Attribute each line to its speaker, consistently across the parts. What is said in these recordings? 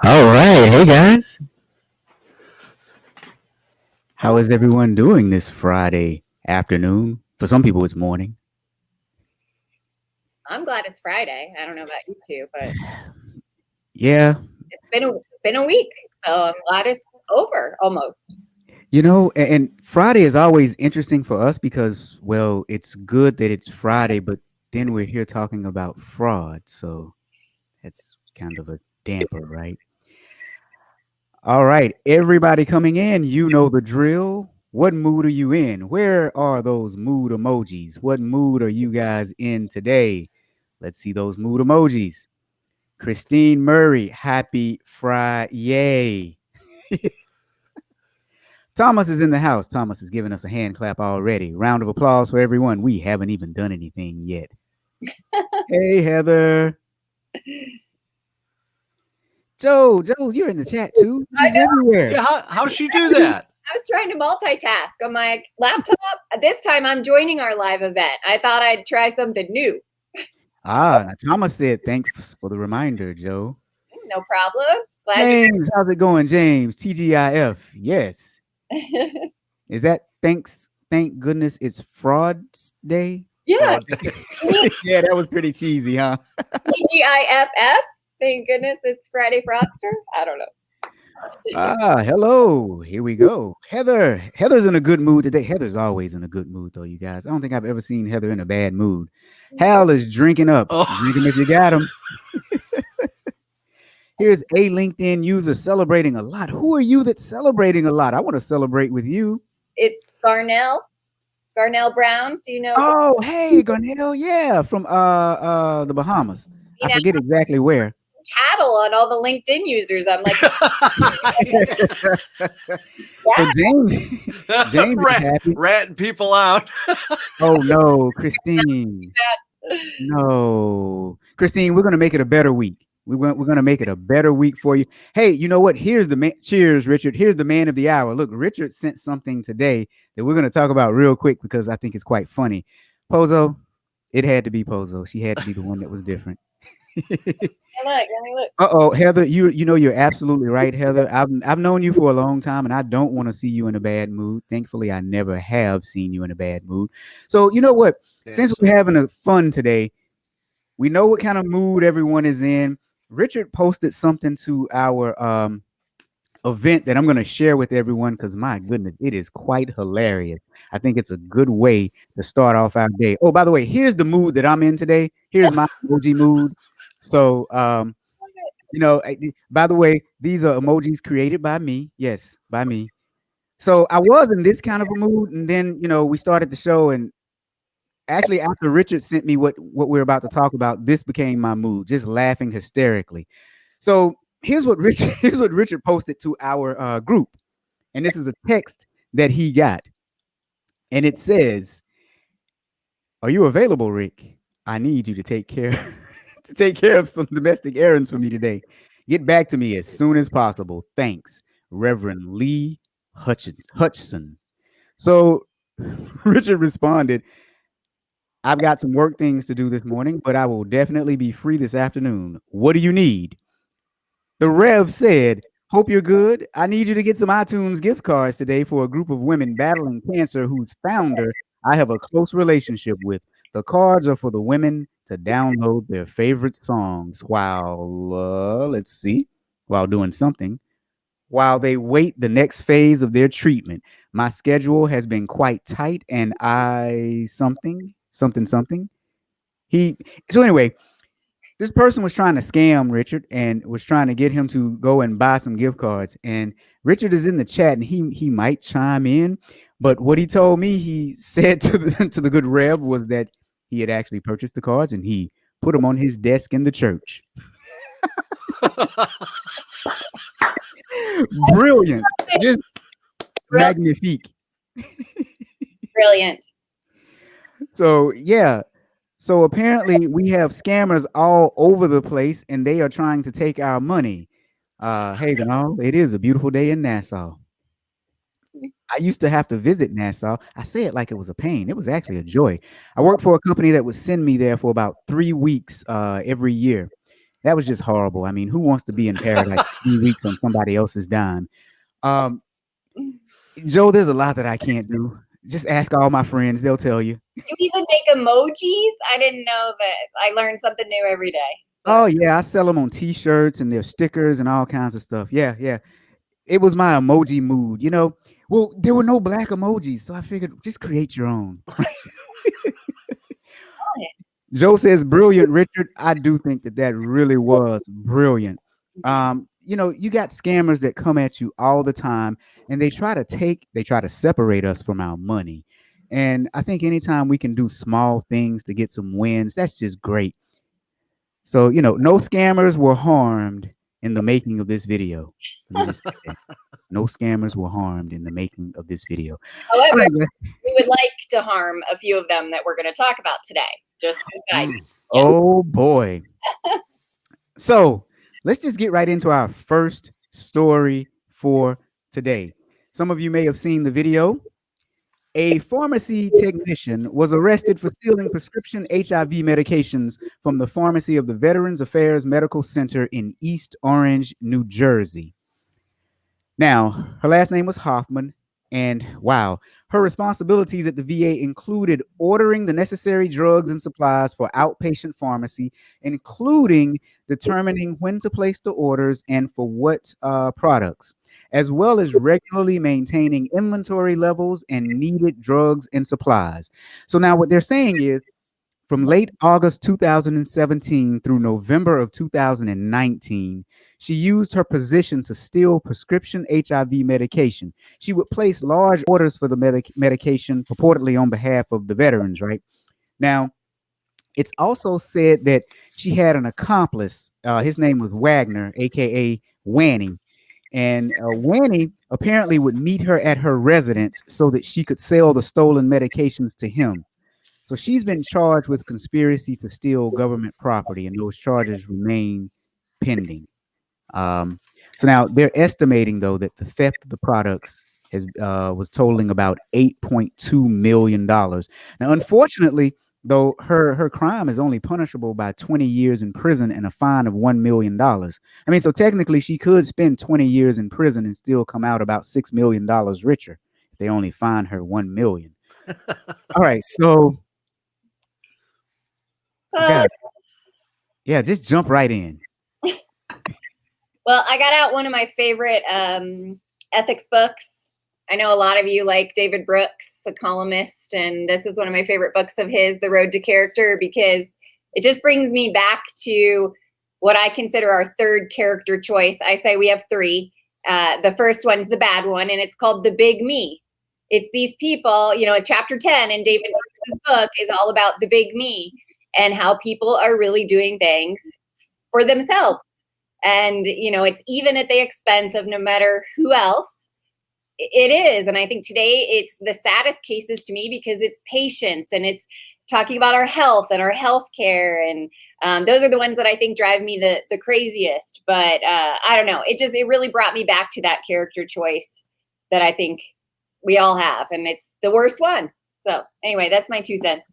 Speaker 1: All right. Hey, guys. How is everyone doing this Friday afternoon? For some people, it's morning.
Speaker 2: I'm glad it's Friday. I don't know about you two, but
Speaker 1: Yeah.
Speaker 2: it's been a week, so I'm glad it's over almost.
Speaker 1: And Friday is always interesting for us because, well, it's good that it's Friday, but then we're here talking about fraud. So that's kind of a damper, right? All right. Everybody coming in, you know the drill. What mood are you in? Where are those mood emojis? What mood are you guys in today? Let's see those mood emojis. Christine Murray, happy Friday. Thomas is in the house. Thomas is giving us a hand clap already. Round of applause for everyone. We haven't even done anything yet. Hey, Heather. Joe, you're in the chat too. She's everywhere.
Speaker 3: Yeah, how'd she do that?
Speaker 2: I was trying to multitask on my laptop. This time I'm joining our live event. I thought I'd try something new.
Speaker 1: Now Thomas said thanks for the reminder, Joe.
Speaker 2: No problem.
Speaker 1: James, how's it going, James? TGIF. Yes. Is that thank goodness it's fraud day?
Speaker 2: Yeah.
Speaker 1: Yeah, that was pretty cheesy, huh?
Speaker 2: TGIFF. Thank goodness it's Friday Fraudster. I don't know.
Speaker 1: Hello. Here we go. Heather's in a good mood today. Heather's always in a good mood, though, you guys. I don't think I've ever seen Heather in a bad mood. Hal is drinking up. Drinking if you got him. Here's a LinkedIn user celebrating a lot. Who are you that's celebrating a lot? I want to celebrate with you.
Speaker 2: It's Garnell Brown. Do you know?
Speaker 1: Oh, hey, Garnell. Yeah, from the Bahamas. I forget exactly where.
Speaker 2: Tattle on all the LinkedIn users. I'm like,
Speaker 1: so James is happy.
Speaker 3: Ratting people out.
Speaker 1: Oh no, Christine. No, Christine, we're gonna make it a better week. We're gonna make it a better week for you. Hey, you know what? Here's the man. Cheers, Richard. Here's the man of the hour. Look, Richard sent something today that we're gonna talk about real quick because I think it's quite funny. Pozo, it had to be Pozo. She had to be the one that was different.
Speaker 2: Let me look.
Speaker 1: Uh-oh, Heather, you know you're absolutely right, Heather. I've known you for a long time, and I don't want to see you in a bad mood. Thankfully, I never have seen you in a bad mood. So you know what? Since we're having a fun today, we know what kind of mood everyone is in. Richard posted something to our event that I'm going to share with everyone because my goodness, it is quite hilarious. I think it's a good way to start off our day. Oh, by the way, here's the mood that I'm in today. Here's my emoji mood. So, by the way, these are emojis created by me. Yes, by me. So I was in this kind of a mood, and then we started the show, and actually after Richard sent me what we're about to talk about, this became my mood, just laughing hysterically. So here's what Richard posted to our group, and this is a text that he got, and it says, "Are you available, Rick? I need you to take care." To take care of some domestic errands for me today. Get back to me as soon as possible. Thanks, Reverend Lee Hutchson. So Richard responded, I've got some work things to do this morning, but I will definitely be free this afternoon. What do you need? The Rev said, hope you're good. I need you to get some iTunes gift cards today for a group of women battling cancer whose founder I have a close relationship with. The cards are for the women to download their favorite songs while doing something, while they wait the next phase of their treatment. My schedule has been quite tight, and something. So anyway, this person was trying to scam Richard and was trying to get him to go and buy some gift cards. And Richard is in the chat, and he might chime in, but what he told me, he said to the good Rev, was that he had actually purchased the cards and he put them on his desk in the church. Brilliant. Just magnifique.
Speaker 2: Brilliant.
Speaker 1: So, yeah. So apparently we have scammers all over the place and they are trying to take our money. Hey, it is a beautiful day in Nassau. I used to have to visit Nassau. I say it like it was a pain. It was actually a joy. I worked for a company that would send me there for about 3 weeks every year. That was just horrible. I mean, who wants to be in paradise 3 weeks on somebody else's dime? Um, Joe, there's a lot that I can't do. Just ask all my friends; they'll tell you.
Speaker 2: You even make emojis? I didn't know that. I learn something new every day. So.
Speaker 1: Oh yeah, I sell them on T-shirts and their stickers and all kinds of stuff. Yeah, yeah. It was my emoji mood, you know. Well, there were no black emojis, so I figured just create your own. Joe says, "Brilliant, Richard." I do think that really was brilliant. You know, you got scammers that come at you all the time, and they try to separate us from our money. And I think anytime we can do small things to get some wins, that's just great. So, you know, no scammers were harmed in the making of this video. Let me just say that. No scammers were harmed in the making of this video.
Speaker 2: However, we would like to harm a few of them that we're going to talk about today. Just as guidance.
Speaker 1: Yeah. Oh boy. So let's just get right into our first story for today. Some of you may have seen the video. A pharmacy technician was arrested for stealing prescription HIV medications from the pharmacy of the Veterans Affairs Medical Center in East Orange, New Jersey. Now, her last name was Hoffman, and wow, her responsibilities at the VA included ordering the necessary drugs and supplies for outpatient pharmacy, including determining when to place the orders and for what products, as well as regularly maintaining inventory levels and needed drugs and supplies. So now what they're saying is from late August 2017 through November of 2019, she used her position to steal prescription HIV medication. She would place large orders for the medication purportedly on behalf of the veterans, right? Now, it's also said that she had an accomplice. His name was Wagner, aka Wanny. And Wanny apparently would meet her at her residence so that she could sell the stolen medications to him. So she's been charged with conspiracy to steal government property, and those charges remain pending. So now they're estimating, though, that the theft of the products was totaling about $8.2 million. Now, unfortunately, though, her crime is only punishable by 20 years in prison and a fine of $1 million. I mean, so technically she could spend 20 years in prison and still come out about $6 million richer if they only fine her $1 million. All right, so guys, yeah, just jump right in.
Speaker 2: Well, I got out one of my favorite ethics books. I know a lot of you like David Brooks, the columnist, and this is one of my favorite books of his, The Road to Character, because it just brings me back to what I consider our third character choice. I say we have three. The first one's the bad one, and it's called the big me. It's these people, you know, chapter 10 in David Brooks' book is all about the big me and how people are really doing things for themselves. And, you know, it's even at the expense of no matter who else it is. And I think today it's the saddest cases to me because it's patients and it's talking about our health and our health care. And those are the ones that I think drive me the craziest. But I don't know. It really brought me back to that character choice that I think we all have. And it's the worst one. So anyway, that's my 2 cents.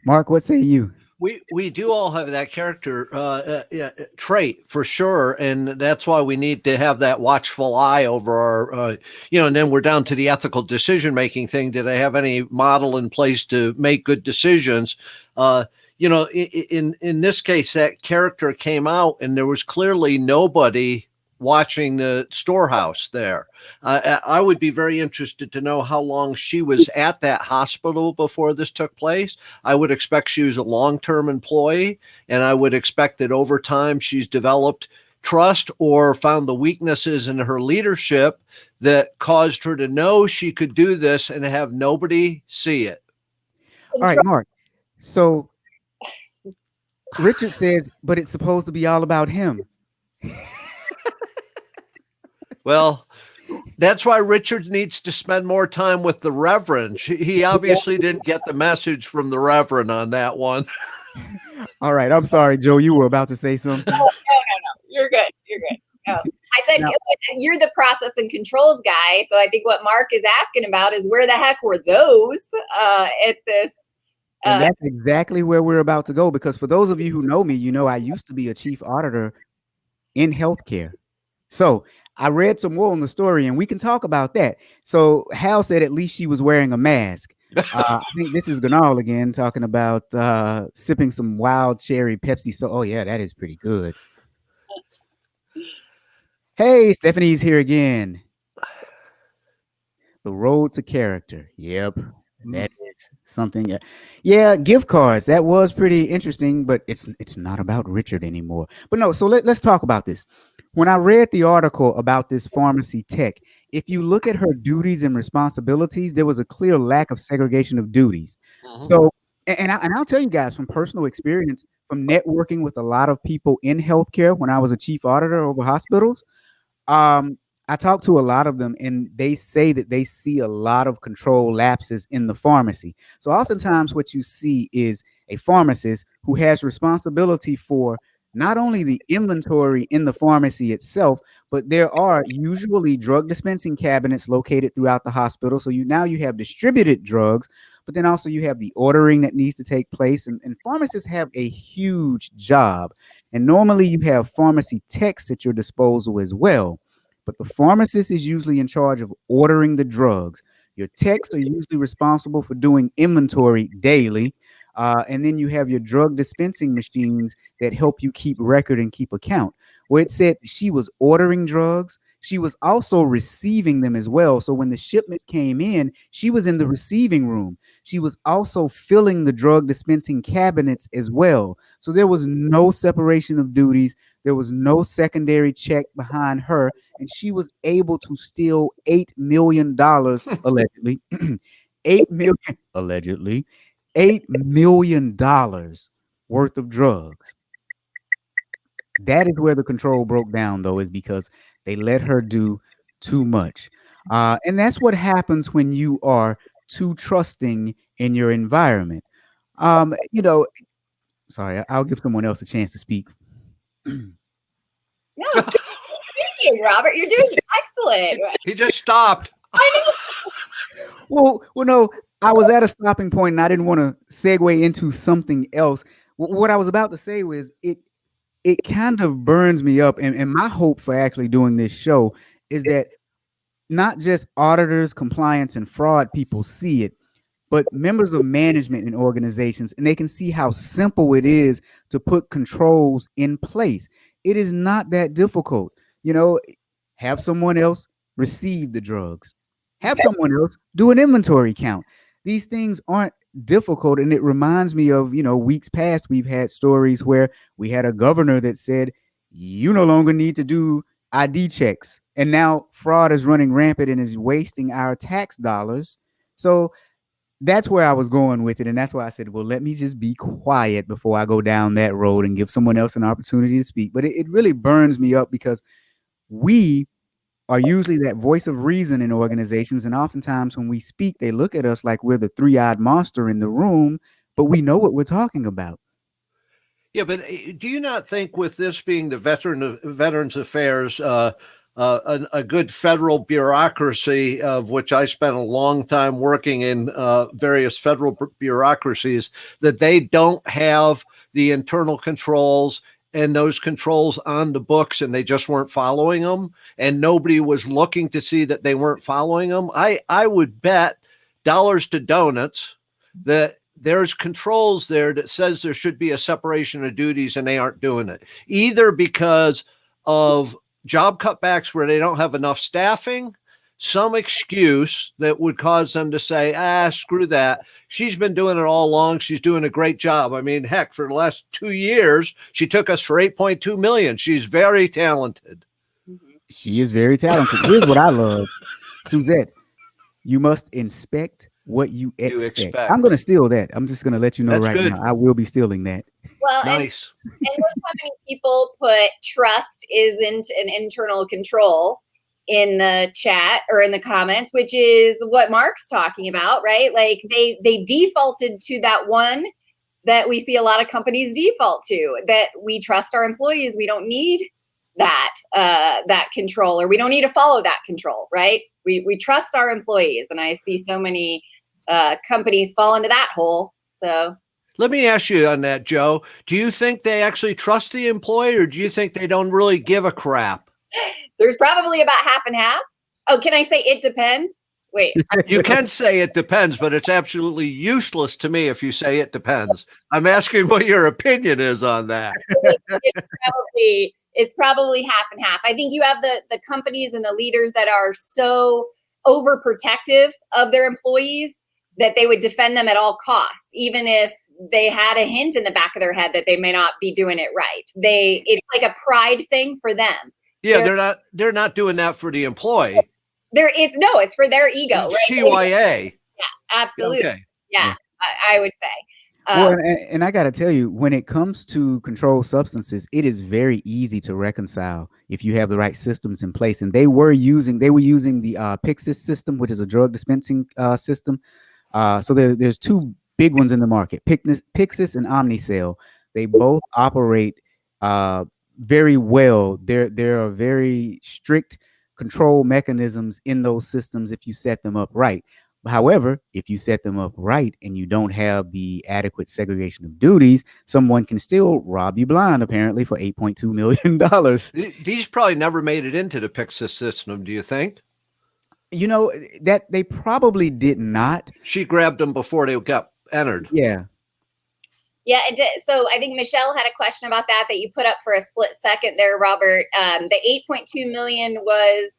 Speaker 1: Mark, what say you?
Speaker 3: We do all have that character trait for sure, and that's why we need to have that watchful eye over our, and then we're down to the ethical decision making thing. Did I have any model in place to make good decisions? In this case, that character came out, and there was clearly nobody watching the storehouse there. I would be very interested to know how long she was at that hospital before this took place. I would expect she was a long-term employee, and I would expect that over time she's developed trust or found the weaknesses in her leadership that caused her to know she could do this and have nobody see it.
Speaker 1: All right, Mark. So Richard says, but it's supposed to be all about him.
Speaker 3: Well, that's why Richard needs to spend more time with the Reverend. He obviously didn't get the message from the Reverend on that one.
Speaker 2: Oh,
Speaker 1: All right. I'm sorry, Joe. You were about to say something.
Speaker 2: No. You're good. No. I said you're the process and controls guy. So I think what Mark is asking about is where the heck were those at this
Speaker 1: And that's exactly where we're about to go, because for those of you who know me, you know I used to be a chief auditor in healthcare. So I read some more on the story, and we can talk about that. So Hal said at least she was wearing a mask. I think this is Ganal again talking about sipping some wild cherry Pepsi. So, oh yeah, that is pretty good. Hey, Stephanie's here again. The road to character. Yep. That is something. Yeah, gift cards. That was pretty interesting, but it's not about Richard anymore. But no, so let's talk about this. When I read the article about this pharmacy tech, if you look at her duties and responsibilities, there was a clear lack of segregation of duties. So, and I'll tell you guys from personal experience, from networking with a lot of people in healthcare when I was a chief auditor over hospitals, um, I talked to a lot of them, and they say that they see a lot of control lapses in the pharmacy. So oftentimes what you see is a pharmacist who has responsibility for not only the inventory in the pharmacy itself, but there are usually drug dispensing cabinets located throughout the hospital. So now you have distributed drugs, but then also you have the ordering that needs to take place. And pharmacists have a huge job. And normally you have pharmacy techs at your disposal as well. But the pharmacist is usually in charge of ordering the drugs. Your techs are usually responsible for doing inventory daily. And then you have your drug dispensing machines that help you keep record and keep account. Where it said she was ordering drugs, she was also receiving them as well. So when the shipments came in, she was in the receiving room. She was also filling the drug dispensing cabinets as well. So there was no separation of duties. There was no secondary check behind her. And she was able to steal $8 million allegedly. $8 million allegedly. $8 million worth of drugs. That is where the control broke down, though, is because they let her do too much. And that's what happens when you are too trusting in your environment. You know, sorry, I'll give someone else a chance to speak.
Speaker 2: No, thank you, Robert. You're doing excellent.
Speaker 3: He just stopped.
Speaker 2: I know.
Speaker 1: Well, no, I was at a stopping point, and I didn't want to segue into something else. What I was about to say was it kind of burns me up, and my hope for actually doing this show is that not just auditors, compliance, and fraud people see it, but members of management in organizations, and they can see how simple it is to put controls in place. It is not that difficult. You know, have someone else receive the drugs, have someone else do an inventory count. These things aren't difficult. And it reminds me of, weeks past, we've had stories where we had a governor that said, you no longer need to do ID checks. And now fraud is running rampant and is wasting our tax dollars. So that's where I was going with it. And that's why I said, well, let me just be quiet before I go down that road and give someone else an opportunity to speak. But it really burns me up because we are usually that voice of reason in organizations. And oftentimes when we speak, they look at us like we're the three-eyed monster in the room, but we know what we're talking about.
Speaker 3: Yeah, but do you not think with this being the Veterans Affairs, a good federal bureaucracy, of which I spent a long time working in various federal bureaucracies, that they don't have the internal controls and those controls on the books, and they just weren't following them, and nobody was looking to see that they weren't following them? I would bet dollars to donuts that there's controls there that says there should be a separation of duties, and they aren't doing it, either because of job cutbacks where they don't have enough staffing, some excuse that would cause them to say, screw that. She's been doing it all along. She's doing a great job. I mean, heck, for the last 2 years, she took us for $8.2 million. She's very talented.
Speaker 1: She is very talented. Here's what I love. Suzette, you must inspect what you expect. I'm going to steal that. I'm just going to let you know now. I will be stealing that.
Speaker 2: Well,
Speaker 3: nice.
Speaker 2: And look how many people put trust isn't an internal control in the chat or in the comments, which is what Mark's talking about, right? Like they defaulted to that one that we see a lot of companies default to, that we trust our employees. We don't need that control, or we don't need to follow that control, right? We trust our employees. And I see so many companies fall into that hole. So
Speaker 3: let me ask you on that, Joe. Do you think they actually trust the employee, or do you think they don't really give a crap?
Speaker 2: there's probably about half and half. Oh, can I say it depends? Wait.
Speaker 3: You can say it depends, but it's absolutely useless to me if you say it depends. I'm asking what your opinion is on that.
Speaker 2: It's probably half and half. I think you have the companies and the leaders that are so overprotective of their employees that they would defend them at all costs, even if they had a hint in the back of their head that they may not be doing it right. It's like a pride thing for them.
Speaker 3: Yeah, they're not doing that for the employee.
Speaker 2: It's for their ego, right?
Speaker 3: CYA.
Speaker 2: Yeah, absolutely.
Speaker 3: Okay.
Speaker 2: Yeah. I would say.
Speaker 1: Well, and I got to tell you, when it comes to controlled substances, it is very easy to reconcile if you have the right systems in place. And they were using the Pyxis system, which is a drug dispensing system. So there's two big ones in the market, Pyxis and Omnicell. They both operate very well. There are very strict control mechanisms in those systems if you set them up right. However, if you set them up right and you don't have the adequate segregation of duties, someone can still rob you blind, apparently, for $8.2 million.
Speaker 3: These probably never made it into the Pyxis system, do you think?
Speaker 1: You know, that they probably did not.
Speaker 3: She grabbed them before they got entered.
Speaker 1: Yeah.
Speaker 2: Yeah. So I think Michelle had a question about that you put up for a split second there, Robert. The 8.2 million was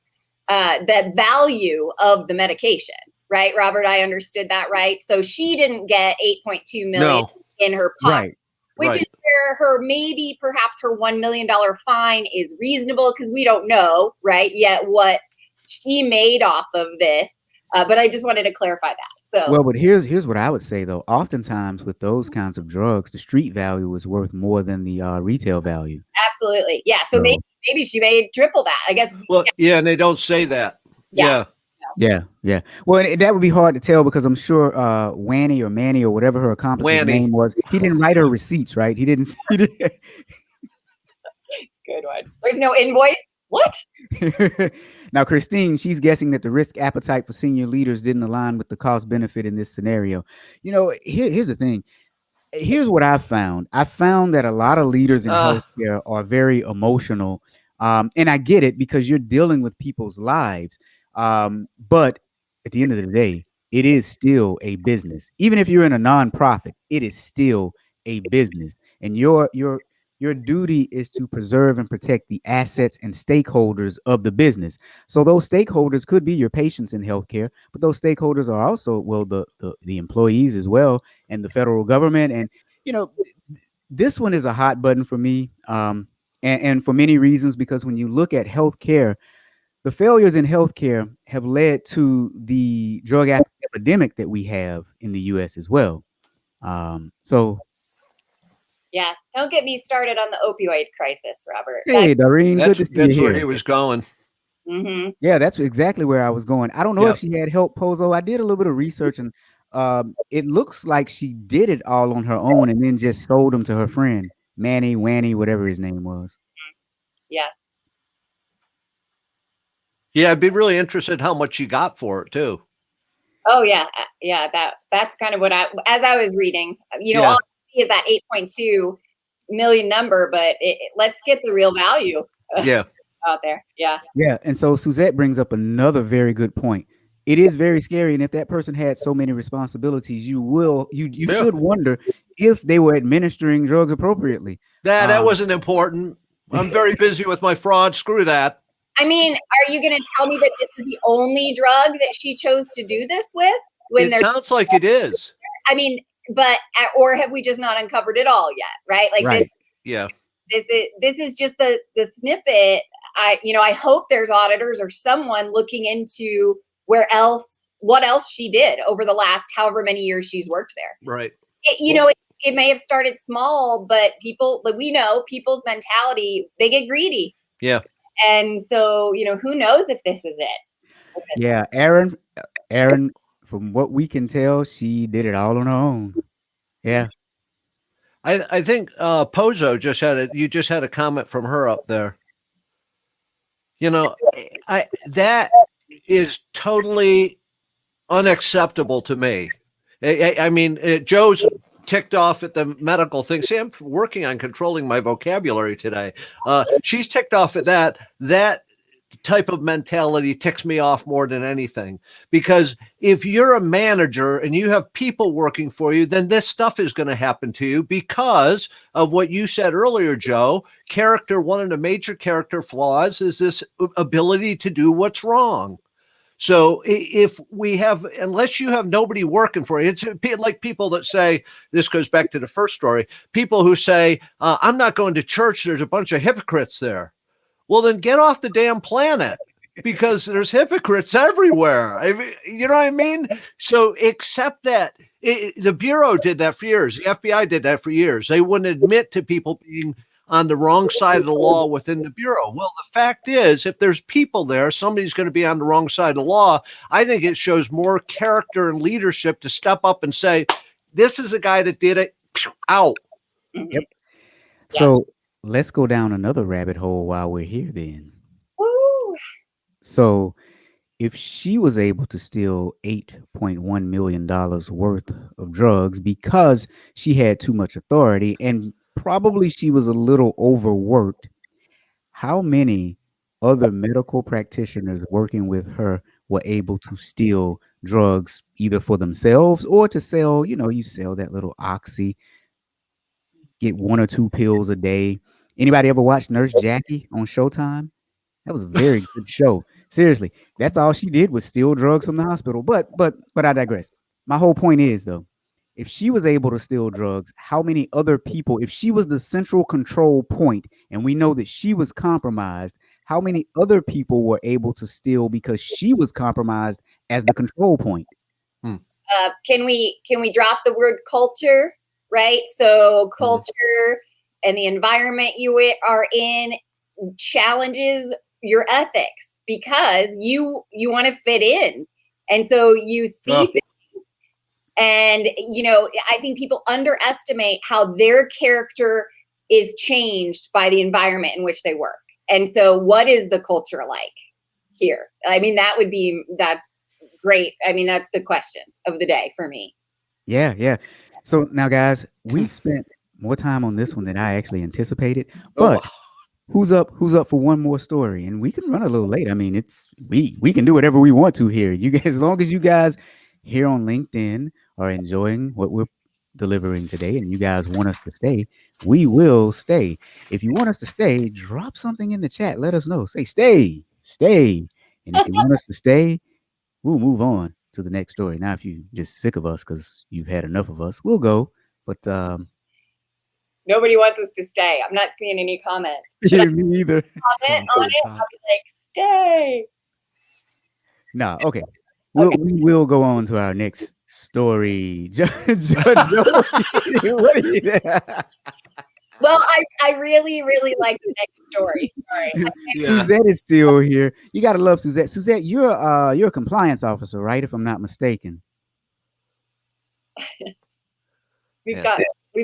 Speaker 2: the value of the medication. Right, Robert, I understood that right. So she didn't get 8.2 million in her pocket, which is where perhaps her $1 million fine is reasonable, because we don't know, right, yet what she made off of this. But I just wanted to clarify that. So,
Speaker 1: well, but here's what I would say though. Oftentimes with those kinds of drugs, the street value is worth more than the retail value.
Speaker 2: Absolutely, yeah. So maybe she made triple that, I guess.
Speaker 3: Well, yeah, and they don't say that. Yeah.
Speaker 1: Well, that would be hard to tell, because I'm sure Wanny or Manny or whatever her accomplice's name was, he didn't write her receipts, right? He didn't.
Speaker 2: Good one. There's no invoice. What?
Speaker 1: Now, Christine, she's guessing that the risk appetite for senior leaders didn't align with the cost benefit in this scenario. You know, here's the thing. Here's what I found. I found that a lot of leaders in healthcare are very emotional. And I get it, because you're dealing with people's lives. But at the end of the day, it is still a business. Even if you're in a nonprofit, it is still a business. And your duty is to preserve and protect the assets and stakeholders of the business. So those stakeholders could be your patients in healthcare, but those stakeholders are also, well, the employees as well, and the federal government. And, you know, this one is a hot button for me, and for many reasons, because when you look at healthcare, the failures in healthcare have led to the drug epidemic that we have in the U.S. as well. So,
Speaker 2: yeah, don't get me started on the opioid crisis, Robert.
Speaker 1: Hey, Doreen, good to see you here.
Speaker 3: That's where he was going.
Speaker 2: Mm-hmm.
Speaker 1: Yeah, that's exactly where I was going. I don't know if she had help, Pozo. I did a little bit of research, and it looks like she did it all on her own and then just sold them to her friend, Manny, Wanny, whatever his name was.
Speaker 2: Yeah.
Speaker 3: Yeah, I'd be really interested how much you got for it too.
Speaker 2: Oh yeah, that's kind of what as I was reading. You know, all I see is that 8.2 million number, but let's get the real value. Out there. Yeah.
Speaker 1: And so Suzette brings up another very good point. It is very scary, and if that person had so many responsibilities, you should wonder if they were administering drugs appropriately.
Speaker 3: That wasn't important. I'm very busy with my fraud. Screw that.
Speaker 2: I mean, are you going to tell me that this is the only drug that she chose to do this with?
Speaker 3: It sounds like it is.
Speaker 2: I mean, or have we just not uncovered it all yet? Right? Like, this is just the snippet. I hope there's auditors or someone looking into what else she did over the last however many years she's worked there.
Speaker 3: Right.
Speaker 2: It may have started small, but we know people's mentality, they get greedy.
Speaker 3: Yeah.
Speaker 2: And so, who knows if this is it?
Speaker 1: Yeah. Aaron, from what we can tell, she did it all on her own. Yeah.
Speaker 3: I think Pozo you just had a comment from her up there. That is totally unacceptable to me. I mean, Joe's ticked off at the medical thing. See, I'm working on controlling my vocabulary today. She's ticked off at that. That type of mentality ticks me off more than anything, because if you're a manager and you have people working for you, then this stuff is going to happen to you because of what you said earlier, Joe. One of the major character flaws is this ability to do what's wrong. So if we have, unless you have nobody working for you, it's like people that say, this goes back to the first story, people who say, I'm not going to church, there's a bunch of hypocrites there. Well, then get off the damn planet, because there's hypocrites everywhere. You know what I mean? So accept that. The Bureau did that for years. The FBI did that for years. They wouldn't admit to people being on the wrong side of the law within the Bureau. Well, the fact is, if there's people there, somebody's going to be on the wrong side of the law. I think it shows more character and leadership to step up and say, this is a guy that did it. Out.
Speaker 1: Yep. So let's go down another rabbit hole while we're here then.
Speaker 2: Woo.
Speaker 1: So if she was able to steal $8.1 million worth of drugs because she had too much authority and probably she was a little overworked, how many other medical practitioners working with her were able to steal drugs either for themselves or to sell, you sell that little oxy, get 1 or 2 pills a day. Anybody ever watch Nurse Jackie on Showtime? That was a very good show. Seriously, that's all she did was steal drugs from the hospital. But I digress. My whole point is, though, if she was able to steal drugs, how many other people, if she was the central control point and we know that she was compromised, how many other people were able to steal because she was compromised as the control point?
Speaker 2: Can we drop the word culture, right? So culture and the environment you are in challenges your ethics because you want to fit in. And so you see things. And, I think people underestimate how their character is changed by the environment in which they work. And so what is the culture like here? I mean, that's great. I mean, that's the question of the day for me.
Speaker 1: Yeah. So now, guys, we've spent more time on this one than I actually anticipated. But who's up for one more story? And we can run a little late. I mean, it's we can do whatever we want to here. You guys, as long as you guys here on LinkedIn are enjoying what we're delivering today and you guys want us to stay, we will stay. If you want us to stay, drop something in the chat. Let us know. Say stay. And if you want us to stay, we'll move on to the next story. Now, if you're just sick of us because you've had enough of us, we'll go. But
Speaker 2: nobody wants us to stay. I'm not seeing any comments. Should
Speaker 1: me either.
Speaker 2: Comment on it? I'll be like, stay.
Speaker 1: No, okay. We will go on to our next story. Judge,
Speaker 2: well, I really, really like the next story. Sorry.
Speaker 1: Suzette is still here. You gotta love Suzette. Suzette, you're a compliance officer, right? If I'm not mistaken.
Speaker 2: We've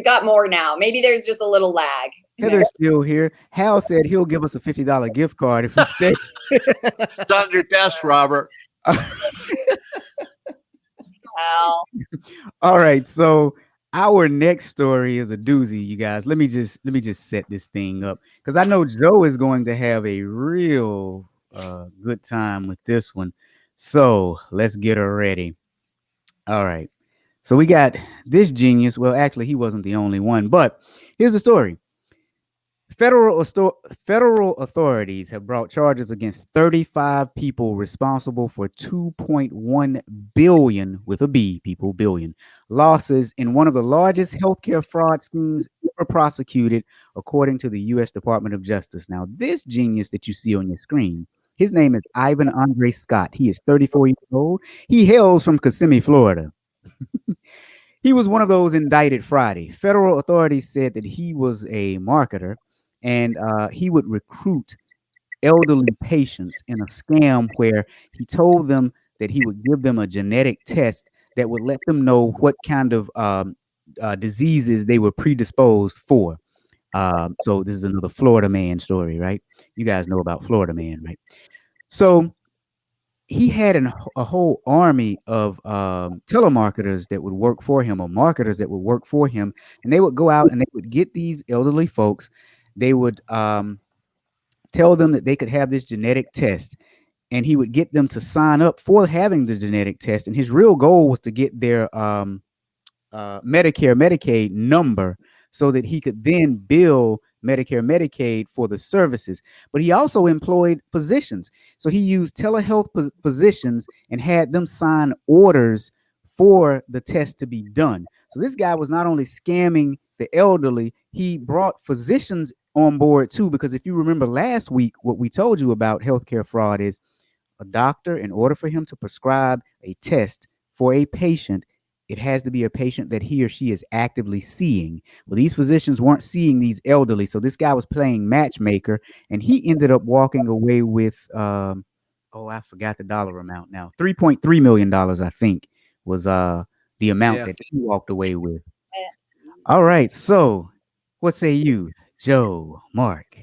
Speaker 2: got more now. Maybe there's just a little lag.
Speaker 1: Heather's still here. Hal said he'll give us a $50 gift card if we stay.
Speaker 3: It's on your desk, Robert.
Speaker 2: Wow.
Speaker 1: All right, so our next story is a doozy, you guys. Let me just set this thing up because I know Joe is going to have a real good time with this one. So let's get her ready. All right. So we got this genius. Well, actually, he wasn't the only one, but here's the story. Federal authorities have brought charges against 35 people responsible for 2.1 billion with a B, people, billion losses in one of the largest healthcare fraud schemes ever prosecuted, according to the U.S. Department of Justice. Now, this genius that you see on your screen, his name is Ivan Andre Scott. He is 34 years old. He hails from Kissimmee, Florida. He was one of those indicted Friday. Federal authorities said that he was a marketer and he would recruit elderly patients in a scam where he told them that he would give them a genetic test that would let them know what kind of diseases they were predisposed for. So this is another Florida man story, right? You guys know about Florida man, right? So he had a whole army of telemarketers that would work for him, or marketers that would work for him, and they would go out and they would get these elderly folks. They would tell them that they could have this genetic test, and he would get them to sign up for having the genetic test. And his real goal was to get their Medicare, Medicaid number so that he could then bill Medicare, Medicaid for the services. But he also employed physicians. So he used telehealth physicians and had them sign orders for the test to be done. So this guy was not only scamming the elderly, he brought physicians on board too. Because if you remember last week, what we told you about healthcare fraud is a doctor, in order for him to prescribe a test for a patient, it has to be a patient that he or she is actively seeing. Well, these physicians weren't seeing these elderly, so this guy was playing matchmaker, and he ended up walking away with, I forgot the dollar amount now, $3.3 million, I think, was the amount that he walked away with. All right, so what say you, Joe, Mark?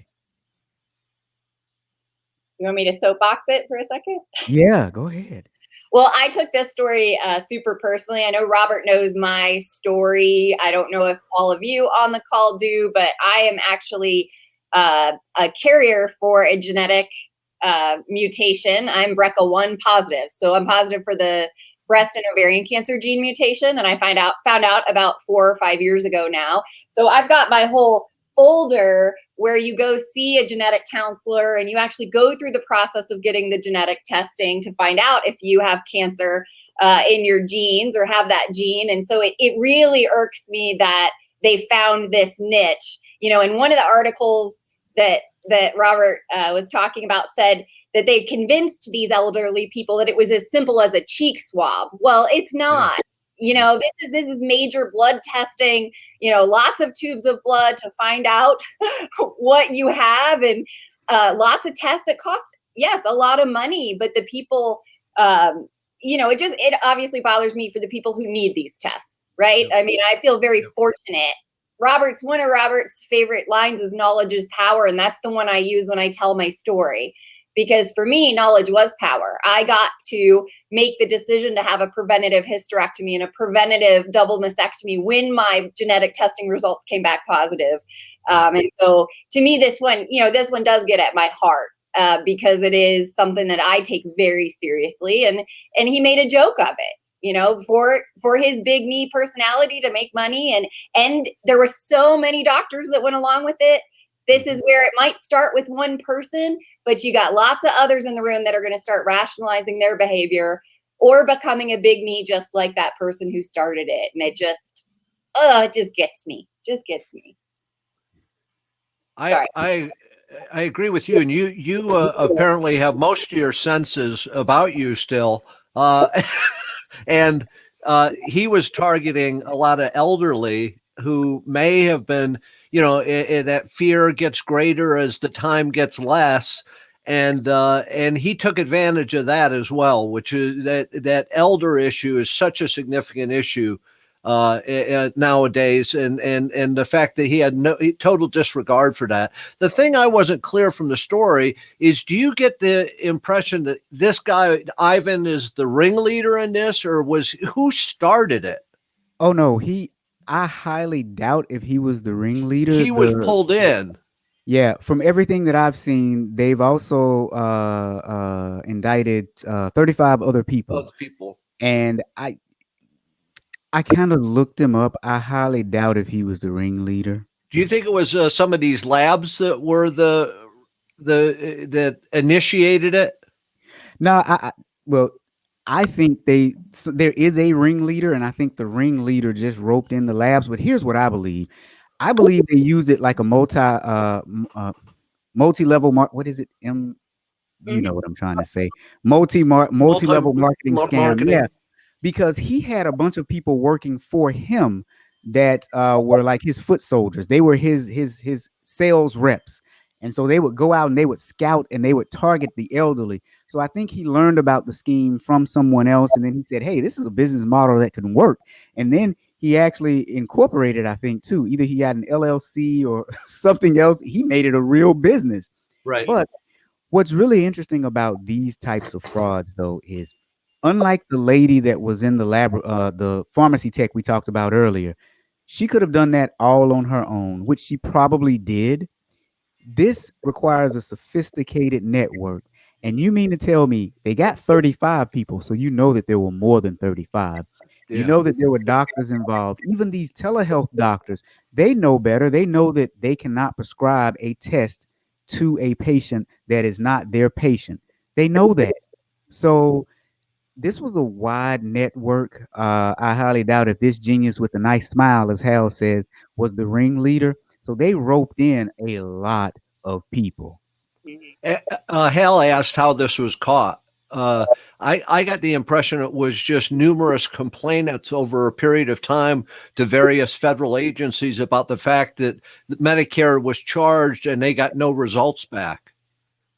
Speaker 2: You want me to soapbox it for a second?
Speaker 1: Yeah, go ahead.
Speaker 2: Well, I took this story super personally. I know Robert knows my story. I don't know if all of you on the call do, but I am actually a carrier for a genetic mutation. I'm BRCA1 positive. So I'm positive for the breast and ovarian cancer gene mutation. And I found out about 4 or 5 years ago now. So I've got my whole folder where you go see a genetic counselor and you actually go through the process of getting the genetic testing to find out if you have cancer in your genes or have that gene. And so it really irks me that they found this niche. You know, in one of the articles that Robert was talking about said that they convinced these elderly people that it was as simple as a cheek swab. Well, it's not. You know, this is major blood testing, you know, lots of tubes of blood to find out what you have, and lots of tests that cost, yes, a lot of money. But the people, you know, it obviously bothers me for the people who need these tests, right? I mean, I feel very fortunate. One of Robert's favorite lines is knowledge is power. And that's the one I use when I tell my story. Because for me, knowledge was power. I got to make the decision to have a preventative hysterectomy and a preventative double mastectomy when my genetic testing results came back positive. And so to me, this one does get at my heart because it is something that I take very seriously. And he made a joke of it, you know, for his big me personality to make money. And there were so many doctors that went along with it. This is where it might start with one person, but you got lots of others in the room that are going to start rationalizing their behavior or becoming a big me, just like that person who started it. And it just gets me. Just gets me.
Speaker 3: I agree with you. And you apparently have most of your senses about you still. And he was targeting a lot of elderly who may have been, you know, that fear gets greater as the time gets less. And he took advantage of that as well, which is that elder issue is such a significant issue nowadays. And the fact that he had total disregard for that. The thing I wasn't clear from the story is, do you get the impression that this guy, Ivan, is the ringleader in this, or who started it?
Speaker 1: Oh, no, I highly doubt if he was the ringleader.
Speaker 3: He was pulled in.
Speaker 1: Yeah, from everything that I've seen, they've also indicted 35 other people. And I kind of looked him up. I highly doubt if he was the ringleader.
Speaker 3: Do you think it was some of these labs that were that initiated it?
Speaker 1: No, I think there is a ringleader, and I think the ringleader just roped in the labs. But here's what I believe. I believe they used it like a multi-level what is it? You know what I'm trying to say. Multi-level marketing scam. Yeah, because he had a bunch of people working for him that were like his foot soldiers. They were his sales reps. And so they would go out and they would scout and they would target the elderly. So I think he learned about the scheme from someone else. And then he said, hey, this is a business model that can work. And then he actually incorporated, I think, too. Either he had an LLC or something else. He made it a real business.
Speaker 3: Right.
Speaker 1: But What's really interesting about these types of frauds, though, is unlike the lady that was in the pharmacy tech we talked about earlier, she could have done that all on her own, which she probably did. This requires a sophisticated network. And you mean to tell me they got 35 people, so you know that there were more than 35. You
Speaker 3: Yeah.
Speaker 1: know that there were doctors involved. Even these telehealth doctors, they know better. They know that they cannot prescribe a test to a patient that is not their patient. They know that. So this was a wide network. I highly doubt if this genius with a nice smile, as Hal says, was the ringleader. So they roped in a lot of people.
Speaker 3: Hal asked how this was caught. Uh, I got the impression it was just numerous complaints over a period of time to various federal agencies about the fact that Medicare was charged and they got no results back.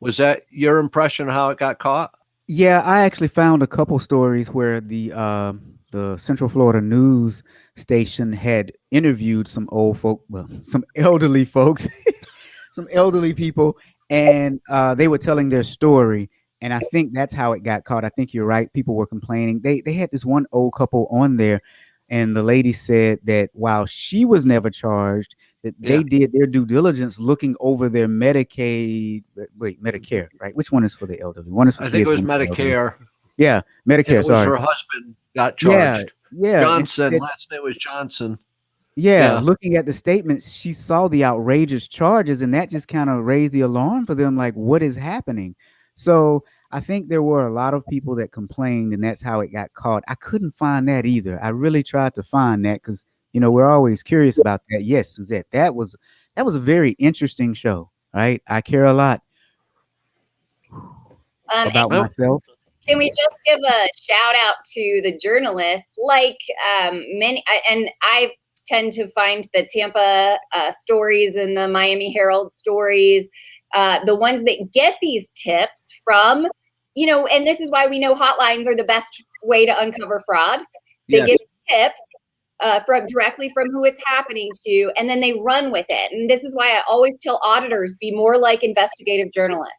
Speaker 3: Was that your impression of how it got caught?
Speaker 1: Yeah, I actually found a couple stories where the Central Florida news station had interviewed some old folk, well, some elderly folks, some elderly people, and they were telling their story. And I think that's how it got caught. I think you're right. People were complaining. They had this one old couple on there, and the lady said that while she was never charged, that they did their due diligence looking over their Medicare, right? Which one is for the elderly? One is for
Speaker 3: I think
Speaker 1: kids.
Speaker 3: it was
Speaker 1: One is for elderly.
Speaker 3: Medicare.
Speaker 1: Yeah,
Speaker 3: And
Speaker 1: Medicare.
Speaker 3: it was
Speaker 1: Sorry.
Speaker 3: her husband got
Speaker 1: Yeah,
Speaker 3: charged.
Speaker 1: yeah. And she
Speaker 3: Johnson,
Speaker 1: said,
Speaker 3: last name was Johnson.
Speaker 1: yeah,
Speaker 3: Yeah.
Speaker 1: looking at the statements, she saw the outrageous charges, and that just kind of raised the alarm for them, like, what is happening? So I think there were a lot of people that complained, and that's how it got caught. I couldn't find that either. I really tried to find that because we're always curious about that. Yes, Suzette, that was a very interesting show, right? I care a lot about
Speaker 3: Well,
Speaker 1: myself.
Speaker 2: Can we just give a shout out to the journalists, like and I tend to find the Tampa stories and the Miami Herald stories, the ones that get these tips from, and this is why we know hotlines are the best way to uncover fraud. They
Speaker 3: yes.
Speaker 2: get tips directly from who it's happening to, and then they run with it. And this is why I always tell auditors, be more like investigative journalists.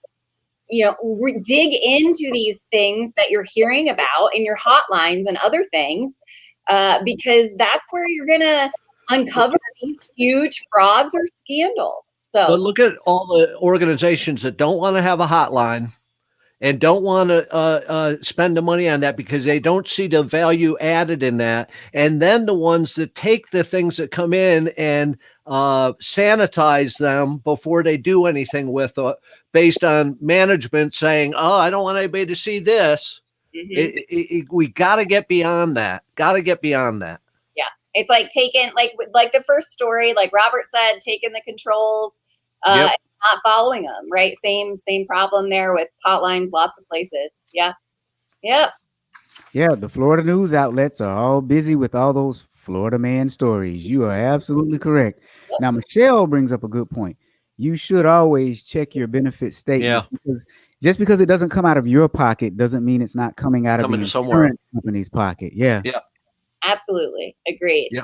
Speaker 2: Dig into these things that you're hearing about in your hotlines and other things, because that's where you're going to uncover these huge frauds or scandals.
Speaker 3: But
Speaker 2: So
Speaker 3: look at all the organizations that don't want to have a hotline and don't want to spend the money on that because they don't see the value added in that. And then the ones that take the things that come in and sanitize them before they do anything with it, based on management saying, "Oh, I don't want anybody to see this." We got to get beyond that. Got to get beyond that.
Speaker 2: Yeah, it's like taking like the first story, like Robert said, taking the controls.
Speaker 3: Yep.
Speaker 2: Not following them, right? Same problem there with hotlines, lots of places. Yeah.
Speaker 1: Yeah, the Florida news outlets are all busy with all those Florida man stories. You are absolutely correct. Now, Michelle brings up a good point. You should always check your benefit statements because just because it doesn't come out of your pocket doesn't mean it's not coming out of the insurance company's pocket. Yeah.
Speaker 3: Yeah.
Speaker 2: Absolutely. Agreed.
Speaker 3: Yeah.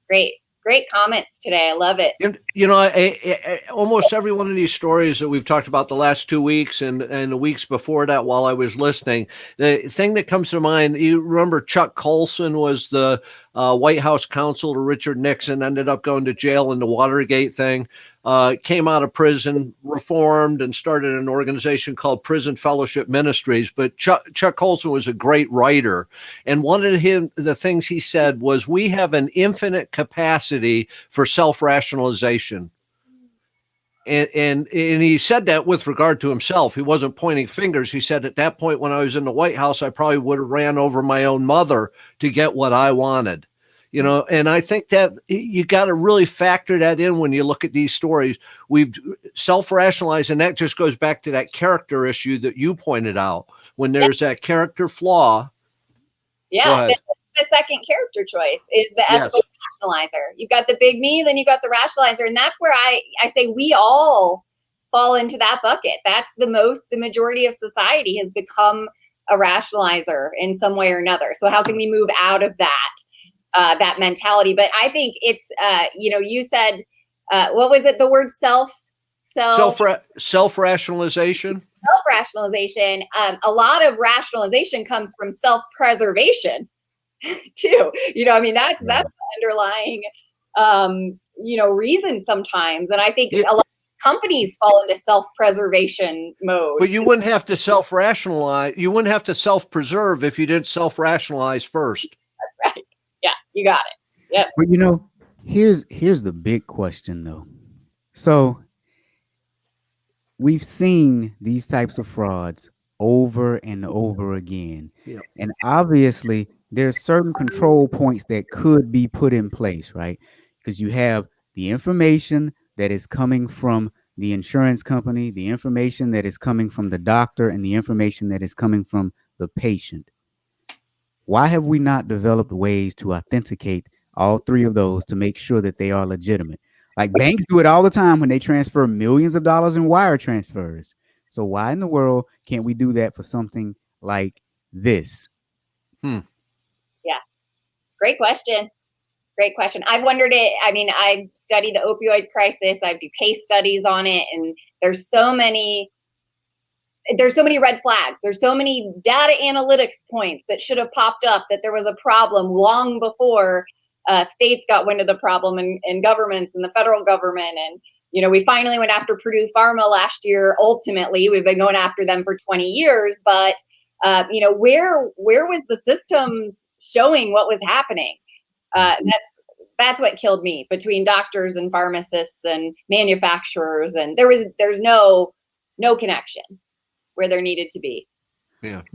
Speaker 2: Great comments today. I love it.
Speaker 3: Almost every one of these stories that we've talked about the last 2 weeks and the weeks before that while I was listening, the thing that comes to mind, you remember Chuck Colson was the White House counsel to Richard Nixon, ended up going to jail in the Watergate thing, came out of prison, reformed, and started an organization called Prison Fellowship Ministries. But Chuck Colson was a great writer. And one of the things he said was, we have an infinite capacity for self-rationalization. And he said that with regard to himself. He wasn't pointing fingers. He said, at that point when I was in the White House, I probably would have ran over my own mother to get what I wanted. And I think that you got to really factor that in when you look at these stories. We've self-rationalized, and that just goes back to that character issue that you pointed out. When there's that character flaw.
Speaker 2: Yeah, the second character choice is the ethical rationalizer. You've got the big me, then you got the rationalizer. And that's where I say we all fall into that bucket. That's the majority of society has become a rationalizer in some way or another. So how can we move out of that mentality? But I think it's, you said, what was it? The word self-rationalization. self-rationalization, a lot of rationalization comes from self-preservation too. I mean, that's the underlying, reason sometimes. And I think a lot of companies fall into self-preservation mode.
Speaker 3: But you wouldn't have to self-rationalize. You wouldn't have to self-preserve if you didn't self-rationalize first.
Speaker 2: Right. Yeah, you got it. Yep.
Speaker 1: But here's the big question though. So we've seen these types of frauds over and over again.
Speaker 3: Yeah.
Speaker 1: And obviously there's certain control points that could be put in place, right? Because you have the information that is coming from the insurance company, the information that is coming from the doctor, and the information that is coming from the patient. Why have we not developed ways to authenticate all three of those to make sure that they are legitimate? Like banks do it all the time when they transfer millions of dollars in wire transfers. So why in the world can't we do that for something like this?
Speaker 2: Yeah. Great question. Great question. I've wondered it. I mean, I study the opioid crisis. I do case studies on it, and there's so many red flags. There's so many data analytics points that should have popped up that there was a problem long before states got wind of the problem, and governments and the federal government. And, we finally went after Purdue Pharma last year. Ultimately, we've been going after them for 20 years. But, where was the systems showing what was happening? That's what killed me, between doctors and pharmacists and manufacturers. And there's no connection where there needed to be.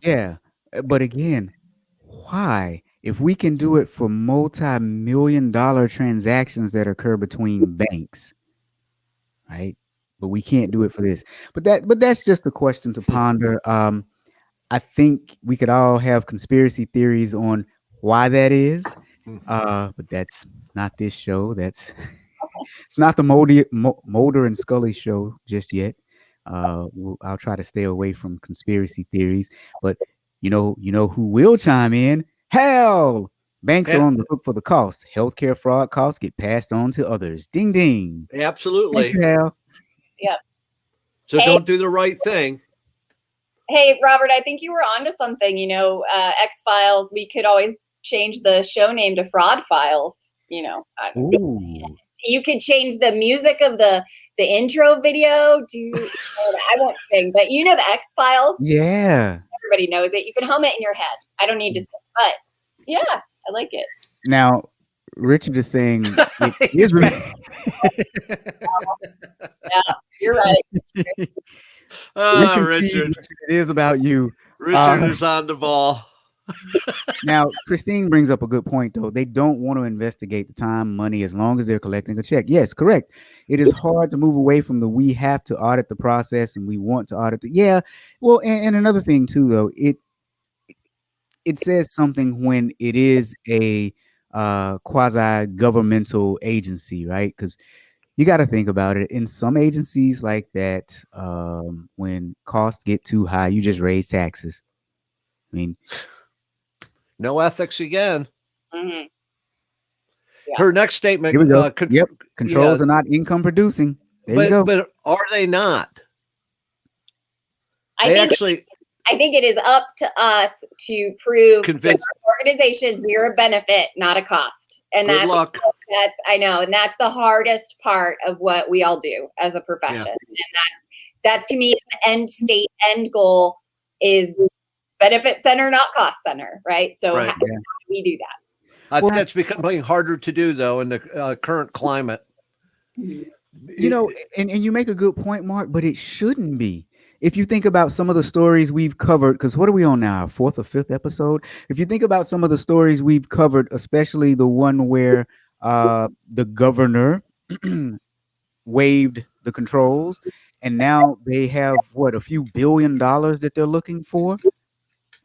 Speaker 1: Yeah. But again, why? If we can do it for multi-million-dollar transactions that occur between banks, right? But we can't do it for this. But that's just a question to ponder. I think we could all have conspiracy theories on why that is. But that's not this show. It's not the Mulder and Scully show just yet. I'll try to stay away from conspiracy theories, but you know who will chime in? Hell, banks are on the hook for the cost. Healthcare fraud costs get passed on to others. Ding ding.
Speaker 3: Absolutely.
Speaker 1: Thank you, Hal.
Speaker 2: Yep.
Speaker 3: So don't do the right thing.
Speaker 2: Hey, Robert, I think you were onto something. X-Files. We could always change the show name to Fraud Files.
Speaker 1: Ooh.
Speaker 2: You could change the music of the intro video. I won't sing, but the X-Files.
Speaker 1: Yeah.
Speaker 2: Everybody knows it. You can hum it in your head. I don't need to sing, but yeah, I like it.
Speaker 1: Now, Richard is saying it is
Speaker 2: yeah, you're right.
Speaker 3: Richard.
Speaker 1: It is about you.
Speaker 3: Richard is on the ball.
Speaker 1: Now, Christine brings up a good point, though. They don't want to investigate the time, money, as long as they're collecting a check. Yes, correct. It is hard to move away from we have to audit the process and we want to audit well, and another thing too, though, it says something when it is a quasi-governmental agency, right? Because you got to think about it. In some agencies like that, when costs get too high, you just raise taxes. I mean,
Speaker 3: no ethics again.
Speaker 2: Mm-hmm. Yeah.
Speaker 3: Her next statement.
Speaker 1: Here we go. Controls are not income producing. There you go.
Speaker 3: But are they not?
Speaker 2: I think it is up to us to prove to organizations we are a benefit, not a cost. And I know, and that's the hardest part of what we all do as a profession. Yeah. And that's to me the end state, end goal is benefit center, not cost center, right? So how do we do that?
Speaker 3: I think that's becoming harder to do, though, in the current climate.
Speaker 1: And you make a good point, Mark, but it shouldn't be. If you think about some of the stories we've covered, because what are we on now? 4th or 5th episode? If you think about some of the stories we've covered, especially the one where the governor waived the controls, and now they have a few $1 billion that they're looking for.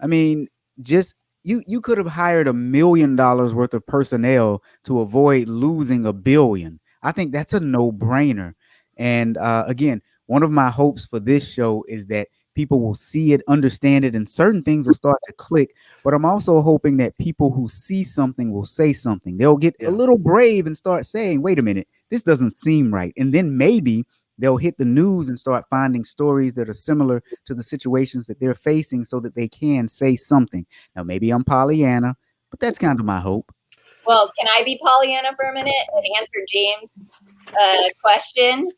Speaker 1: I mean, just you could have hired $1 million worth of personnel to avoid losing $1 billion. I think that's a no-brainer. And again, one of my hopes for this show is that people will see it, understand it, and certain things will start to click. But I'm also hoping that people who see something will say something. They'll get a little brave and start saying, wait a minute, this doesn't seem right. And then maybe they'll hit the news and start finding stories that are similar to the situations that they're facing so that they can say something. Now, maybe I'm Pollyanna, but that's kind of my hope.
Speaker 2: Well, can I be Pollyanna for a minute and answer James' question?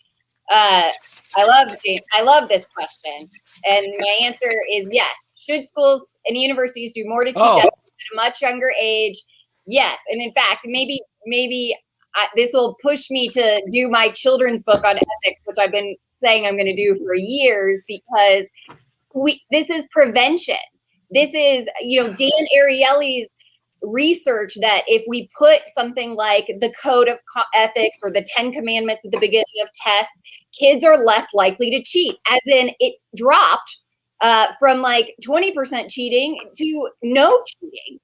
Speaker 2: I love this question. And my answer is yes. Should schools and universities do more to teach ethics at a much younger age? Yes. And in fact, maybe this will push me to do my children's book on ethics, which I've been saying I'm going to do for years, because this is prevention. This is, Dan Ariely's research that if we put something like the code of ethics or the 10 commandments at the beginning of tests, kids are less likely to cheat, as in it dropped from like 20% cheating to no cheating,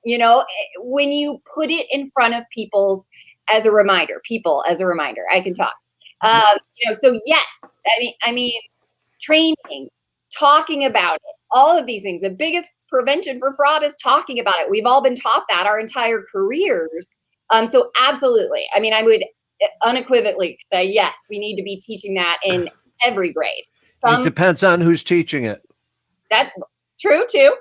Speaker 2: when you put it in front of people as a reminder. I can talk. So yes, I mean, training, talking about it, all of these things. The biggest prevention for fraud is talking about it. We've all been taught that our entire careers. So absolutely. I mean, I would unequivocally say, yes, we need to be teaching that in every grade.
Speaker 3: It depends on who's teaching it.
Speaker 2: That's true too.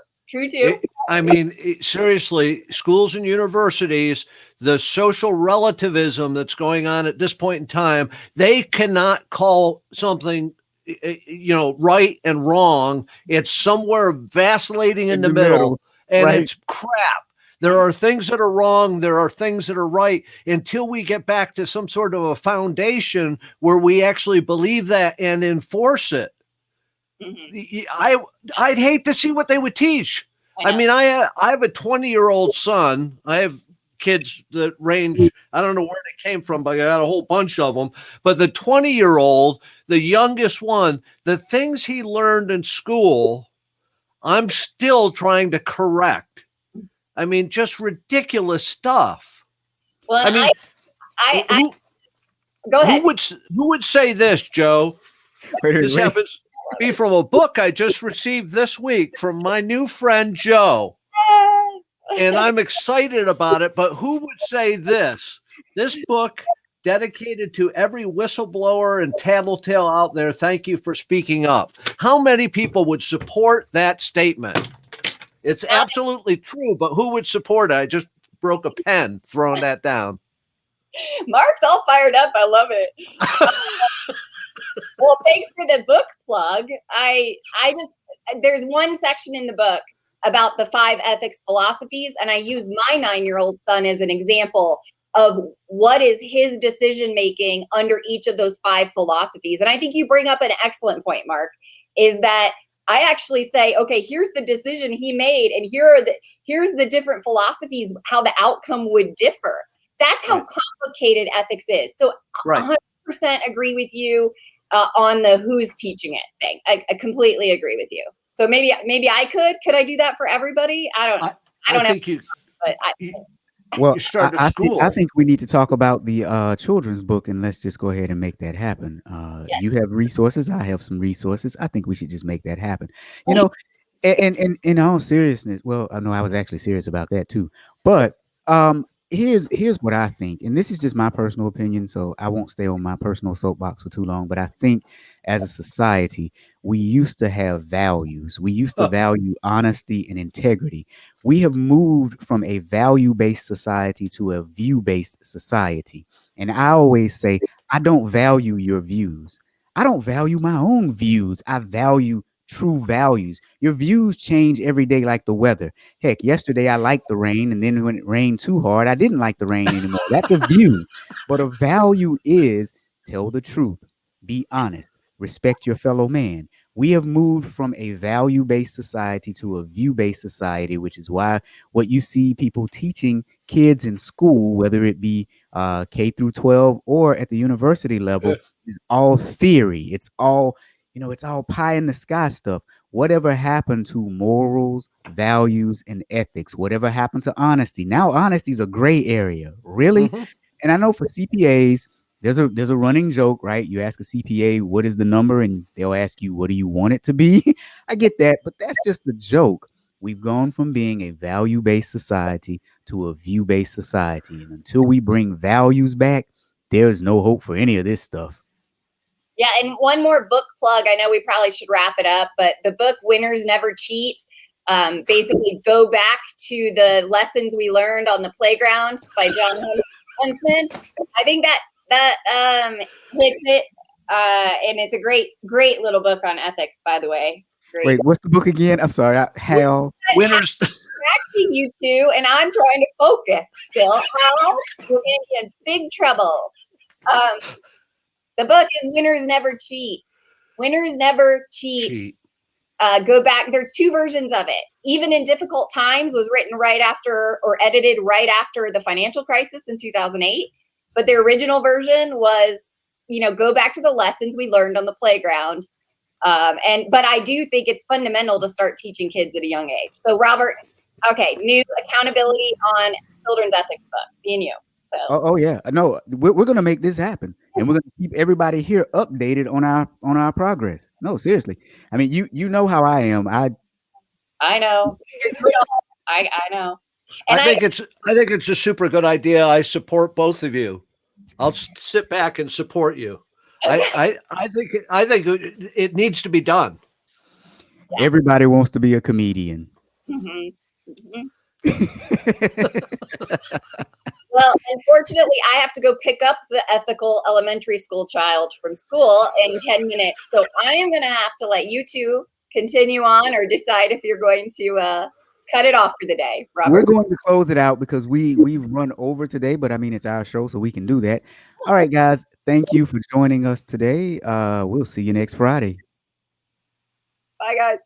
Speaker 3: Seriously, schools and universities, the social relativism that's going on at this point in time, they cannot call something right and wrong. It's somewhere vacillating in the middle, and right. It's crap. There are things that are wrong. There are things that are right, until we get back to some sort of a foundation where we actually believe that and enforce it. Mm-hmm. I'd hate to see what they would teach. I mean, I have a 20-year-old son. I have kids that range, I don't know where they came from, but I got a whole bunch of them. But the 20-year-old, the youngest one, the things he learned in school, I'm still trying to correct. I mean, just ridiculous stuff.
Speaker 2: Well, I mean, go ahead.
Speaker 3: Who would say this, Joe? This happens to be from a book I just received this week from my new friend, Joe. And I'm excited about it, but who would say this? This book, dedicated to every whistleblower and tattletale out there, thank you for speaking up. How many people would support that statement? It's absolutely true, but who would support it? I just broke a pen throwing that down.
Speaker 2: Mark's all fired up. I love it. Well, thanks for the book plug. There's one section in the book about the 5 ethics philosophies, and I use my 9-year-old son as an example of what is his decision making under each of those 5 philosophies. And I think you bring up an excellent point, Mark, is that I actually say, okay, here's the decision he made, and here's the different philosophies, how the outcome would differ. That's how complicated ethics is. So 100% agree with you on the who's teaching it thing. I completely agree with you. So maybe I could I do that for everybody? I don't know. I don't
Speaker 3: think
Speaker 2: know.
Speaker 1: Well, I think we need to talk about the children's book, and let's just go ahead and make that happen. Yes. You have resources. I have some resources. I think we should just make that happen. And in all seriousness, well, I know I was actually serious about that too. But here's what I think, and this is just my personal opinion, so I won't stay on my personal soapbox for too long. But I think as a society, we used to have values. We used to value honesty and integrity. We have moved from a value-based society to a view-based society. And I always say, I don't value your views. I don't value my own views. I value true values. Your views change every day like the weather. Heck, yesterday I liked the rain, and then when it rained too hard, I didn't like the rain anymore. That's a view. But a value is tell the truth, be honest, respect your fellow man. We have moved from a value-based society to a view-based society, which is why what you see people teaching kids in school, whether it be K through 12 or at the university level, is all theory. It's all it's all pie in the sky stuff. Whatever happened to morals, values, and ethics? Whatever happened to honesty? Now honesty is a gray area, really. Mm-hmm. And I know for CPAs, there's a running joke, right? You ask a CPA, what is the number? And they'll ask you, what do you want it to be? I get that, but that's just a joke. We've gone from being a value-based society to a view-based society. And until we bring values back, there's no hope for any of this stuff.
Speaker 2: Yeah, and one more book plug. I know we probably should wrap it up, but the book Winners Never Cheat, basically go back to the lessons we learned on the playground by John Huntsman. I think that hits it, and it's a great little book on ethics, by the way. Great.
Speaker 1: Wait, what's the book again? I'm sorry. Hal.
Speaker 3: Winners.
Speaker 2: Distracting you two, and I'm trying to focus still. Hal, you're going to be in big trouble. The book is Winners Never Cheat. Winners Never Cheat. Go back. There's 2 versions of it. Even in Difficult Times was written right after, or edited right after, the financial crisis in 2008. But the original version was, go back to the lessons we learned on the playground. But I do think it's fundamental to start teaching kids at a young age. So Robert, okay, new accountability on children's ethics book, me and you. So.
Speaker 1: Oh yeah, no, we're gonna make this happen, and we're gonna keep everybody here updated on our progress. No, seriously. I mean, you know how I am.
Speaker 2: I know. I know.
Speaker 3: And I think it's a super good idea. I support both of you. I'll sit back and support you. I think it needs to be done.
Speaker 1: Yeah. Everybody wants to be a comedian.
Speaker 2: Mm-hmm. Mm-hmm. Well, unfortunately, I have to go pick up the ethical elementary school child from school in 10 minutes. So I am going to have to let you two continue on, or decide if you're going to cut it off for the day. Robert?
Speaker 1: We're going to close it out because we've run over today, but I mean, it's our show, so we can do that. All right, guys. Thank you for joining us today. We'll see you next Friday.
Speaker 2: Bye, guys.